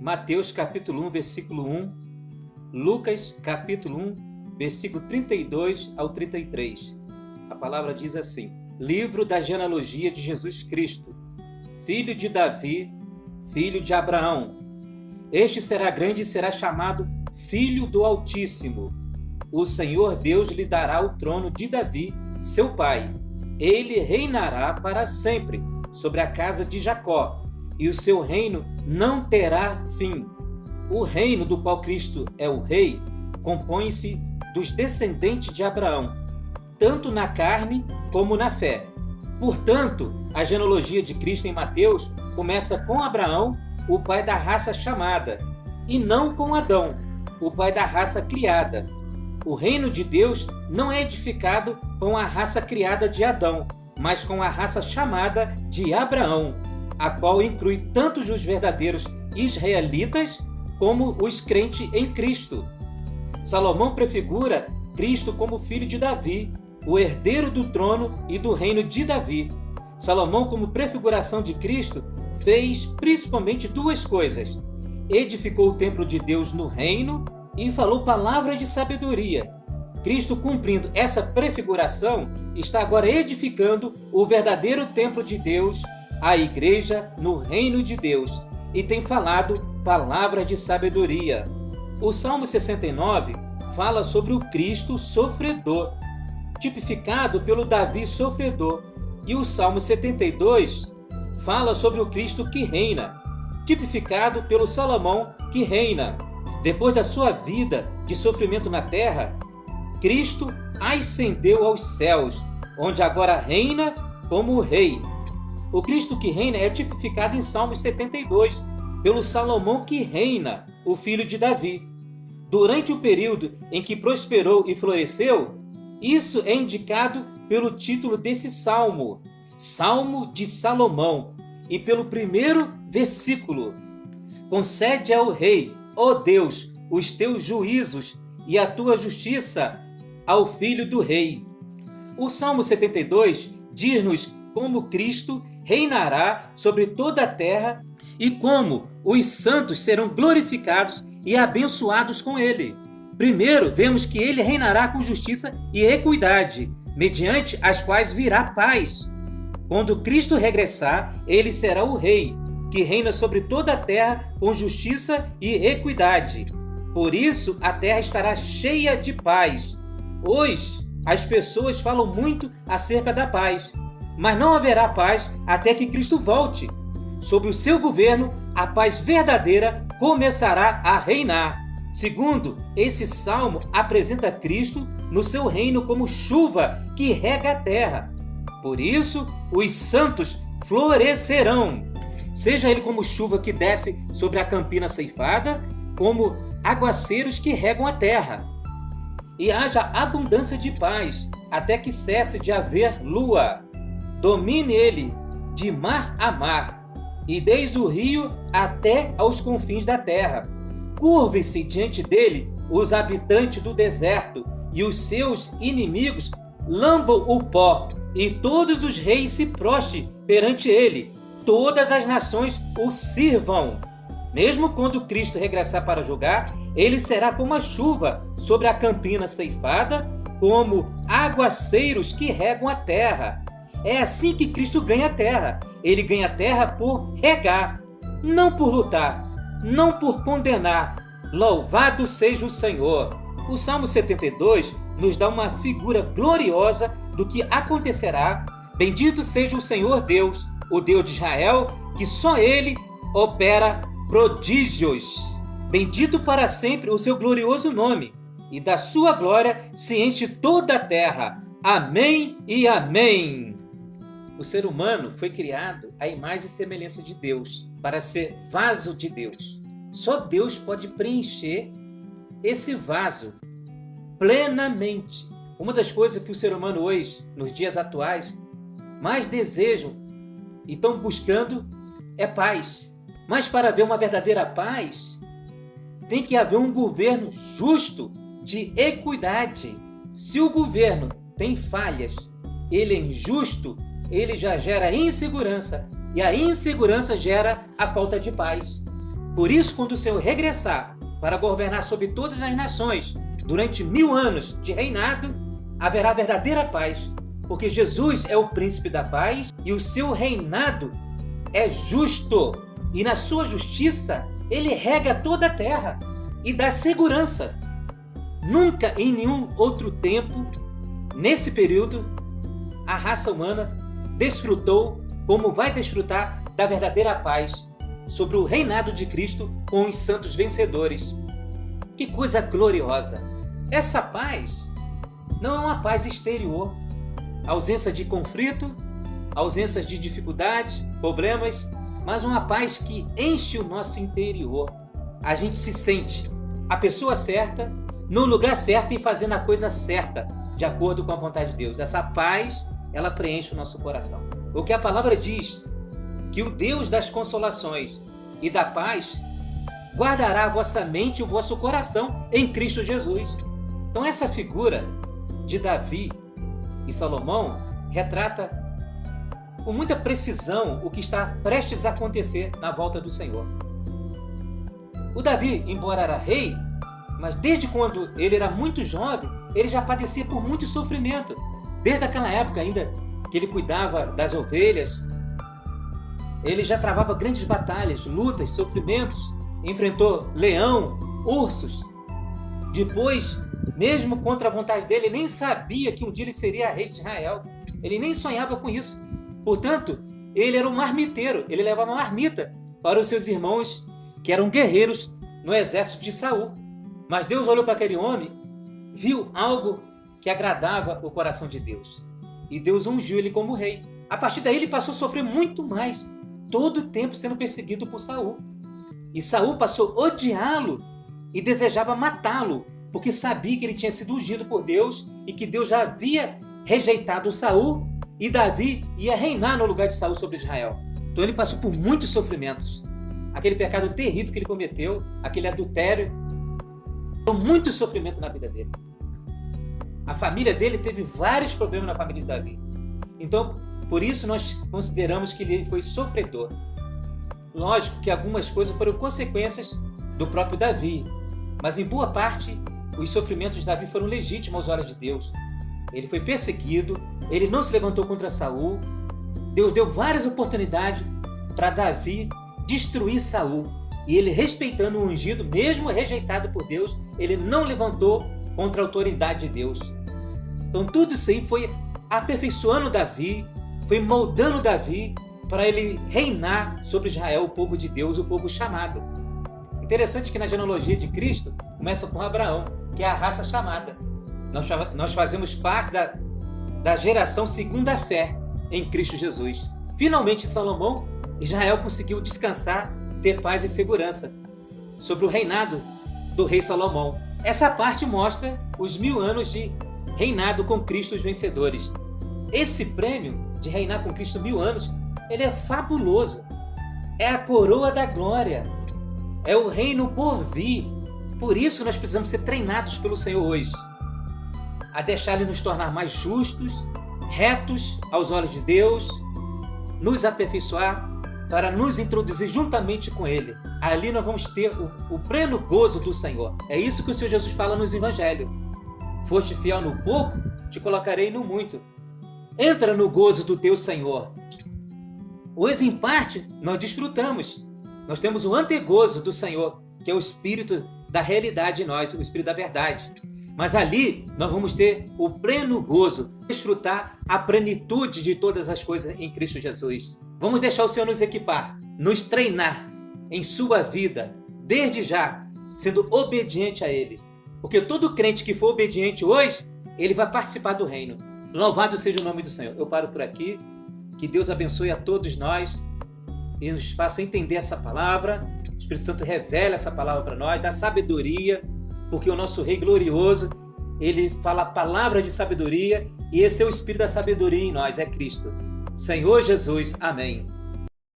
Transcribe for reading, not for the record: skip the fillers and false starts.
Mateus capítulo 1, versículo 1, Lucas capítulo 1, versículo 32 ao 33. A palavra diz assim: Livro da genealogia de Jesus Cristo, filho de Davi, filho de Abraão. Este será grande e será chamado Filho do Altíssimo. O Senhor Deus lhe dará o trono de Davi, seu pai. Ele reinará para sempre sobre a casa de Jacó, e o seu reino não terá fim. O reino do qual Cristo é o rei compõe-se dos descendentes de Abraão, tanto na carne como na fé. Portanto, a genealogia de Cristo em Mateus começa com Abraão, o pai da raça chamada, e não com Adão, o pai da raça criada. O reino de Deus não é edificado com a raça criada de Adão, mas com a raça chamada de Abraão, a qual inclui tanto os verdadeiros israelitas como os crentes em Cristo. Salomão prefigura Cristo como filho de Davi, o herdeiro do trono e do reino de Davi. Salomão, como prefiguração de Cristo, fez principalmente duas coisas: edificou o templo de Deus no reino e falou palavras de sabedoria. Cristo, cumprindo essa prefiguração, está agora edificando o verdadeiro templo de Deus, a igreja no reino de Deus, e tem falado palavras de sabedoria. O Salmo 69 fala sobre o Cristo sofredor, tipificado pelo Davi sofredor, e o Salmo 72 fala sobre o Cristo que reina, tipificado pelo Salomão que reina. Depois da sua vida de sofrimento na terra, Cristo ascendeu aos céus, onde agora reina como rei. O Cristo que reina é tipificado em Salmo 72 pelo Salomão que reina, o filho de Davi. Durante o período em que prosperou e floresceu, isso é indicado pelo título desse salmo, Salmo de Salomão, e pelo primeiro versículo: Concede ao rei, ó Deus, os teus juízos e a tua justiça ao filho do rei. O Salmo 72 diz-nos como Cristo reinará sobre toda a terra e como os santos serão glorificados e abençoados com ele. Primeiro, vemos que ele reinará com justiça e equidade, mediante as quais virá paz. Quando Cristo regressar, ele será o rei, que reina sobre toda a terra com justiça e equidade. Por isso, a terra estará cheia de paz. Hoje, as pessoas falam muito acerca da paz, mas não haverá paz até que Cristo volte. Sob o seu governo, a paz verdadeira começará a reinar. Segundo, esse salmo apresenta Cristo no seu reino como chuva que rega a terra. Por isso, os santos florescerão, seja ele como chuva que desce sobre a campina ceifada, como aguaceiros que regam a terra. E haja abundância de paz, até que cesse de haver lua. Domine ele de mar a mar, e desde o rio até aos confins da terra. Curve-se diante dele os habitantes do deserto, e os seus inimigos lambam o pó, e todos os reis se prostrem perante ele. Todas as nações o sirvam. Mesmo quando Cristo regressar para julgar, ele será como a chuva sobre a campina ceifada, como aguaceiros que regam a terra. É assim que Cristo ganha a terra. Ele ganha a terra por regar, não por lutar, não por condenar. Louvado seja o Senhor! O Salmo 72 nos dá uma figura gloriosa do que acontecerá. Bendito seja o Senhor Deus, o Deus de Israel, que só Ele opera prodígios. Bendito para sempre o seu glorioso nome, e da sua glória se enche toda a terra. Amém e amém. O ser humano foi criado à imagem e semelhança de Deus, para ser vaso de Deus. Só Deus pode preencher esse vaso plenamente. Uma das coisas que o ser humano hoje, nos dias atuais, mais desejam e estão buscando é paz. Mas para haver uma verdadeira paz, tem que haver um governo justo, de equidade. Se o governo tem falhas, ele é injusto, ele já gera insegurança, e a insegurança gera a falta de paz. Por isso, quando o Senhor regressar para governar sobre todas as nações, durante 1000 anos de reinado, haverá verdadeira paz, porque Jesus é o príncipe da paz e o seu reinado é justo. E na sua justiça, ele rega toda a terra e dá segurança. Nunca em nenhum outro tempo, nesse período, a raça humana desfrutou como vai desfrutar da verdadeira paz sobre o reinado de Cristo com os santos vencedores. Que coisa gloriosa! Essa paz não é uma paz exterior, ausência de conflito, ausência de dificuldades, problemas, mas uma paz que enche o nosso interior. A gente se sente a pessoa certa, no lugar certo e fazendo a coisa certa, de acordo com a vontade de Deus. Essa paz, ela preenche o nosso coração. O que a palavra diz, que o Deus das consolações e da paz guardará a vossa mente e o vosso coração em Cristo Jesus. Então essa figura de Davi e Salomão retrata com muita precisão o que está prestes a acontecer na volta do Senhor. O Davi, embora era rei, mas desde quando ele era muito jovem, ele já padecia por muito sofrimento. Desde aquela época ainda que ele cuidava das ovelhas, ele já travava grandes batalhas, lutas, sofrimentos, enfrentou leão, ursos. Depois, mesmo contra a vontade dele, ele nem sabia que um dia ele seria rei de Israel. Ele nem sonhava com isso. Portanto, ele era um marmiteiro, ele levava uma marmita para os seus irmãos que eram guerreiros no exército de Saul. Mas Deus olhou para aquele homem, viu algo que agradava o coração de Deus. E Deus ungiu ele como rei. A partir daí ele passou a sofrer muito mais, todo o tempo sendo perseguido por Saul. E Saul passou a odiá-lo e desejava matá-lo, porque sabia que ele tinha sido ungido por Deus e que Deus já havia rejeitado Saul e Davi ia reinar no lugar de Saul sobre Israel. Então ele passou por muitos sofrimentos. Aquele pecado terrível que ele cometeu, aquele adultério, deu muito sofrimento na vida dele. A família dele teve vários problemas na família de Davi. Então, por isso nós consideramos que ele foi sofredor. Lógico que algumas coisas foram consequências do próprio Davi, mas em boa parte os sofrimentos de Davi foram legítimos aos olhos de Deus. Ele foi perseguido, ele não se levantou contra Saul. Deus deu várias oportunidades para Davi destruir Saul. E ele, respeitando o ungido, mesmo rejeitado por Deus, ele não levantou contra a autoridade de Deus. Então tudo isso aí foi aperfeiçoando Davi, foi moldando Davi para ele reinar sobre Israel, o povo de Deus, o povo chamado. Interessante que na genealogia de Cristo começa com Abraão, que é a raça chamada. Nós fazemos parte da geração segundo a fé em Cristo Jesus. Finalmente, em Salomão, Israel conseguiu descansar, ter paz e segurança sobre o reinado do rei Salomão. Essa parte mostra os 1000 anos de reinado com Cristo, os vencedores. Esse prêmio de reinar com Cristo 1000 anos, ele é fabuloso. É a coroa da glória. É o reino por vir. Por isso nós precisamos ser treinados pelo Senhor hoje, a deixar Ele nos tornar mais justos, retos aos olhos de Deus, nos aperfeiçoar para nos introduzir juntamente com Ele. Ali nós vamos ter o pleno gozo do Senhor. É isso que o Senhor Jesus fala nos Evangelhos. Foste fiel no pouco, te colocarei no muito. Entra no gozo do teu Senhor. Hoje, em parte, nós desfrutamos. Nós temos o antegozo do Senhor, que é o Espírito da realidade em nós, o Espírito da verdade. Mas ali nós vamos ter o pleno gozo, desfrutar a plenitude de todas as coisas em Cristo Jesus. Vamos deixar o Senhor nos equipar, nos treinar em sua vida, desde já, sendo obediente a Ele. Porque todo crente que for obediente hoje, ele vai participar do reino. Louvado seja o nome do Senhor. Eu paro por aqui. Que Deus abençoe a todos nós e nos faça entender essa palavra. O Espírito Santo revela essa palavra para nós, dá sabedoria, porque o nosso Rei glorioso, ele fala a palavra de sabedoria e esse é o Espírito da sabedoria em nós, é Cristo. Senhor Jesus, amém.